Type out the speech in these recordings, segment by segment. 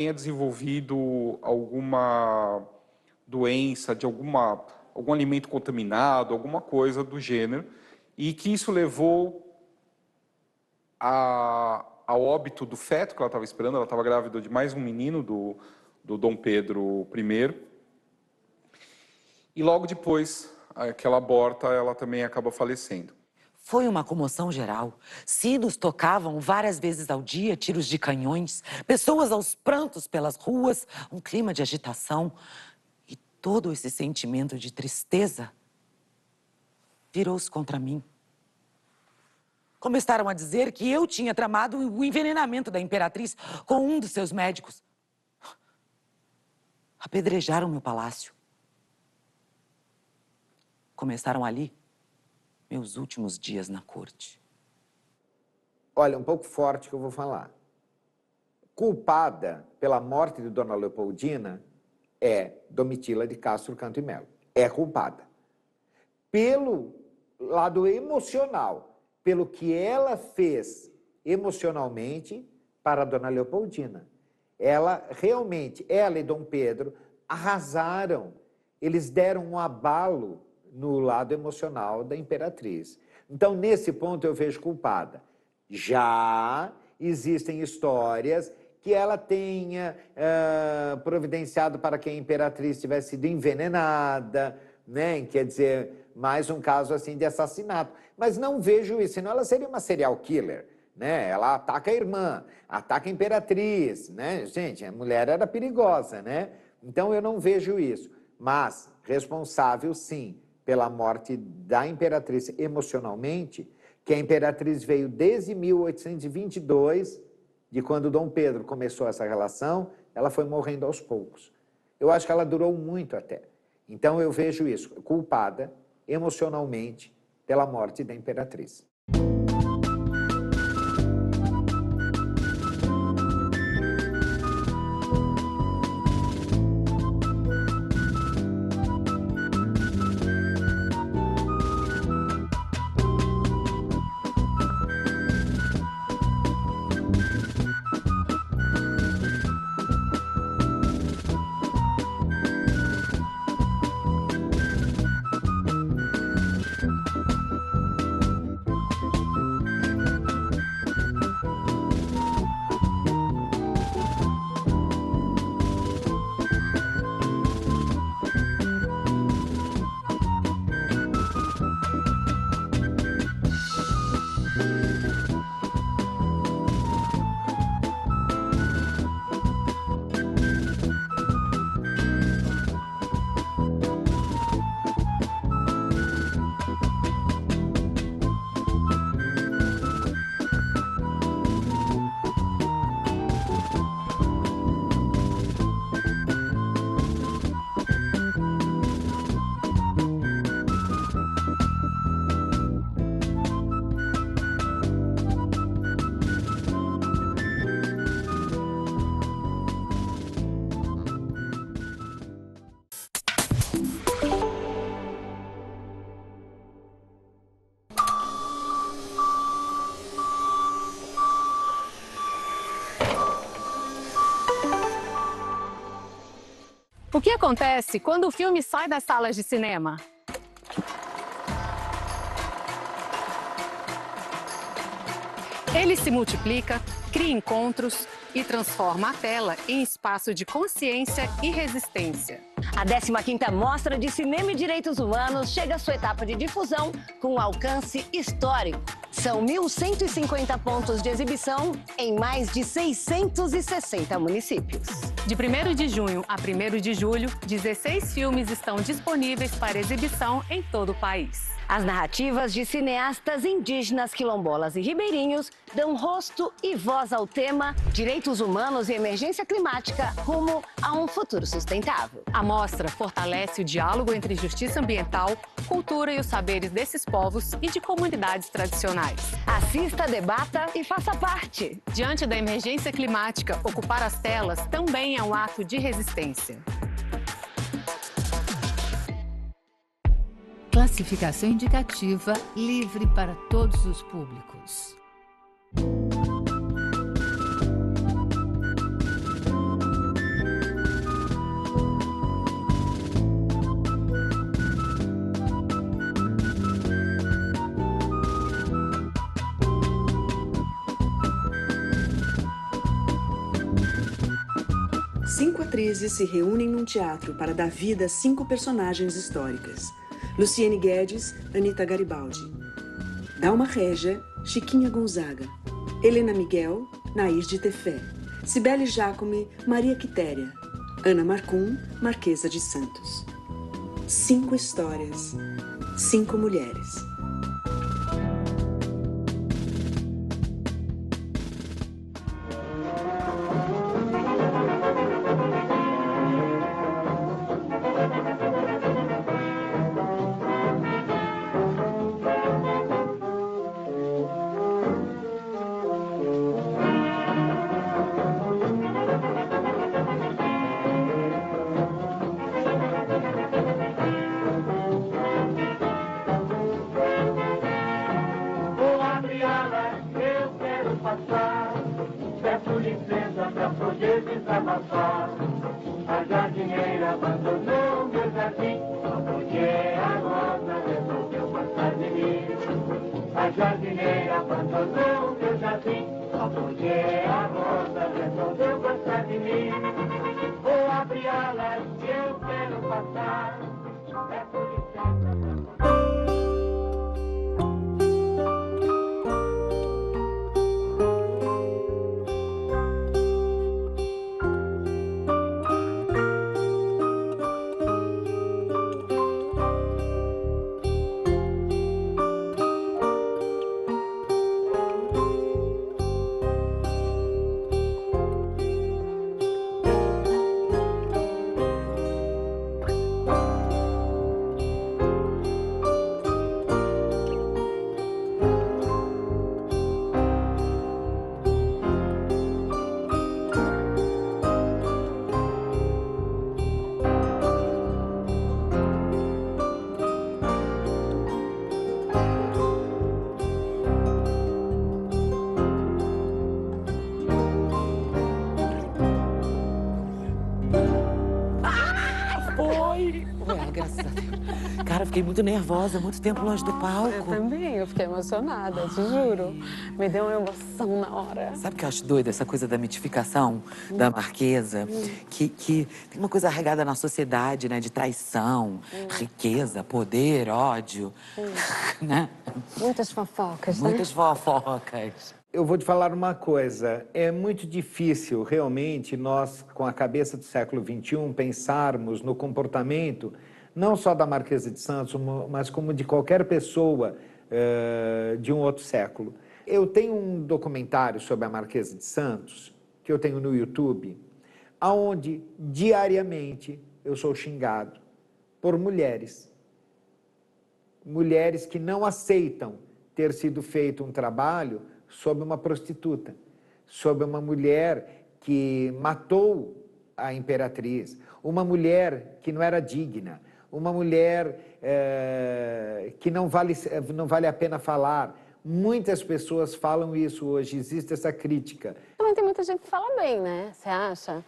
tenha desenvolvido alguma doença, de algum alimento contaminado, alguma coisa do gênero, e que isso levou ao óbito do feto que ela estava esperando. Ela estava grávida de mais um menino, do Dom Pedro I. E logo depois que ela aborta, ela também acaba falecendo. Foi uma comoção geral. Sinos tocavam várias vezes ao dia, tiros de canhões, pessoas aos prantos pelas ruas, um clima de agitação. E todo esse sentimento de tristeza virou-se contra mim. Começaram a dizer que eu tinha tramado o envenenamento da imperatriz com um dos seus médicos. Apedrejaram meu palácio. Começaram ali meus últimos dias na corte. Olha, um pouco forte que eu vou falar. Culpada pela morte de Dona Leopoldina é Domitila de Castro Canto e Melo. É culpada. Pelo lado emocional, pelo que ela fez emocionalmente para Dona Leopoldina. Ela realmente, ela e Dom Pedro arrasaram. Eles deram um abalo no lado emocional da imperatriz. Então, nesse ponto, eu vejo culpada. Já existem histórias que ela tenha providenciado para que a imperatriz tivesse sido envenenada, né? Quer dizer, mais um caso assim de assassinato. Mas não vejo isso, senão ela seria uma serial killer, né? Ela ataca a irmã, ataca a imperatriz, né? Gente, a mulher era perigosa, né? Então, eu não vejo isso. Mas, responsável, sim, pela morte da imperatriz emocionalmente, que a imperatriz veio desde 1822, de quando Dom Pedro começou essa relação, ela foi morrendo aos poucos. Eu acho que ela durou muito até. Então eu vejo isso, culpada emocionalmente pela morte da imperatriz. O que acontece quando o filme sai das salas de cinema? Ele se multiplica, cria encontros e transforma a tela em espaço de consciência e resistência. A 15ª Mostra de Cinema e Direitos Humanos chega à sua etapa de difusão com um alcance histórico. São 1.150 pontos de exibição em mais de 660 municípios. De 1º de junho a 1º de julho, 16 filmes estão disponíveis para exibição em todo o país. As narrativas de cineastas indígenas, quilombolas e ribeirinhos dão rosto e voz ao tema Direitos Humanos e Emergência Climática rumo a um futuro sustentável. A mostra fortalece o diálogo entre justiça ambiental, cultura e os saberes desses povos e de comunidades tradicionais. Assista, debata e faça parte. Diante da emergência climática, ocupar as telas também é um ato de resistência. Classificação indicativa livre para todos os públicos. 5 atrizes se reúnem num teatro para dar vida a 5 personagens históricas. Luciene Guedes, Anita Garibaldi. Dalma Régia, Chiquinha Gonzaga. Helena Miguel, Nair de Tefé. Cibele Jacome, Maria Quitéria. Ana Marcum, Marquesa de Santos. 5 histórias, 5 mulheres. A jardineira abandonou meu jardim, porque a rosa resolveu passar de mim. A jardineira abandonou meu jardim, porque a rosa resolveu passar de mim. Vou abrir alas que eu quero passar, peço licença pra... Graças a Deus. Cara, eu fiquei muito nervosa, muito tempo longe do palco. Eu também, eu fiquei emocionada, te juro. Me deu uma emoção na hora. Sabe o que eu acho doido? Essa coisa da mitificação da Marquesa, que tem uma coisa arraigada na sociedade, né? De traição, riqueza, poder, ódio, né? Muitas fofocas, né? Muitas fofocas. Eu vou te falar uma coisa, é muito difícil realmente nós, com a cabeça do século XXI, pensarmos no comportamento não só da Marquesa de Santos, mas como de qualquer pessoa de um outro século. Eu tenho um documentário sobre a Marquesa de Santos, que eu tenho no YouTube, onde diariamente eu sou xingado por mulheres. Mulheres que não aceitam ter sido feito um trabalho sobre uma prostituta, sobre uma mulher que matou a imperatriz, uma mulher que não era digna, uma mulher que não vale a pena falar. Muitas pessoas falam isso hoje, existe essa crítica. Também tem muita gente que fala bem, né? Você acha?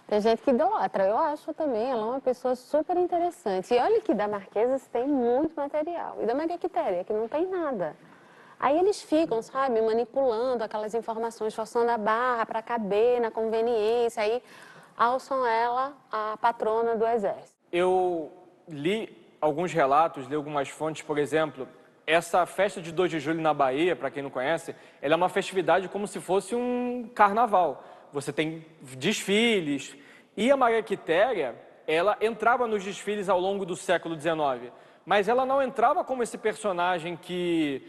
Tem gente que idolatra. Eu acho também, ela é uma pessoa super interessante. E olha que da Marquesa tem muito material. E da Maria Quitéria, que não tem nada. Aí eles ficam, sabe, manipulando aquelas informações, forçando a barra para caber na conveniência. Aí alçam ela a patrona do exército. Eu li alguns relatos, li algumas fontes, por exemplo, essa festa de 2 de julho na Bahia, para quem não conhece, ela é uma festividade como se fosse um carnaval. Você tem desfiles, e a Maria Quitéria, ela entrava nos desfiles ao longo do século XIX, mas ela não entrava como esse personagem que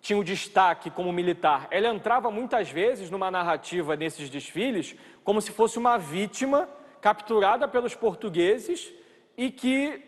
tinha o destaque como militar. Ela entrava muitas vezes numa narrativa nesses desfiles como se fosse uma vítima capturada pelos portugueses e que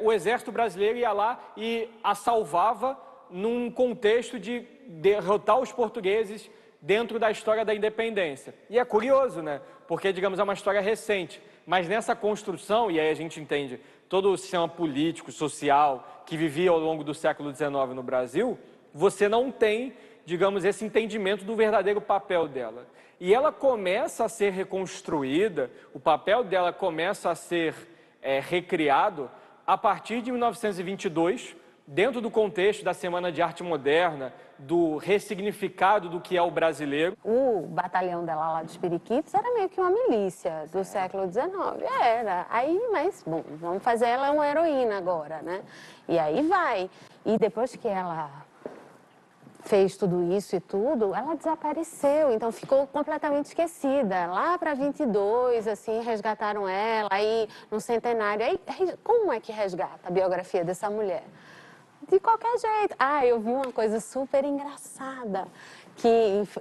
o exército brasileiro ia lá e a salvava num contexto de derrotar os portugueses dentro da história da independência. E é curioso, né? Porque, digamos, é uma história recente, mas nessa construção, e aí a gente entende todo o sistema político, social, que vivia ao longo do século XIX no Brasil, você não tem, digamos, esse entendimento do verdadeiro papel dela. E ela começa a ser reconstruída, o papel dela começa a ser recriado a partir de 1922, dentro do contexto da Semana de Arte Moderna, do ressignificado do que é o brasileiro. O batalhão dela lá dos periquitos era meio que uma milícia do século XIX. Era. Aí, mas, bom, vamos fazer ela uma heroína agora, né? E aí vai. E depois que ela fez tudo isso e tudo, ela desapareceu, então ficou completamente esquecida. Lá para 22, assim, resgataram ela, aí no centenário. Aí, como é que resgata a biografia dessa mulher? De qualquer jeito. Ah, eu vi uma coisa super engraçada, que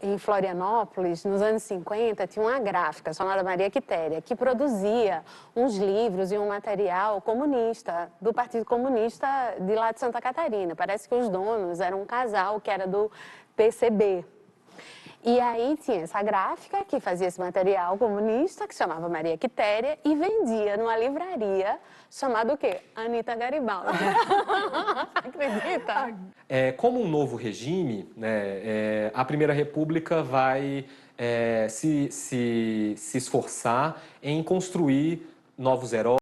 em Florianópolis, nos anos 50, tinha uma gráfica chamada Maria Quitéria, que produzia uns livros e um material comunista, do Partido Comunista de lá de Santa Catarina. Parece que os donos eram um casal que era do PCB. E aí tinha essa gráfica que fazia esse material comunista, que se chamava Maria Quitéria, e vendia numa livraria chamada o quê? Anita Garibaldi. Acredita? Como um novo regime, né, a Primeira República vai se esforçar em construir novos heróis.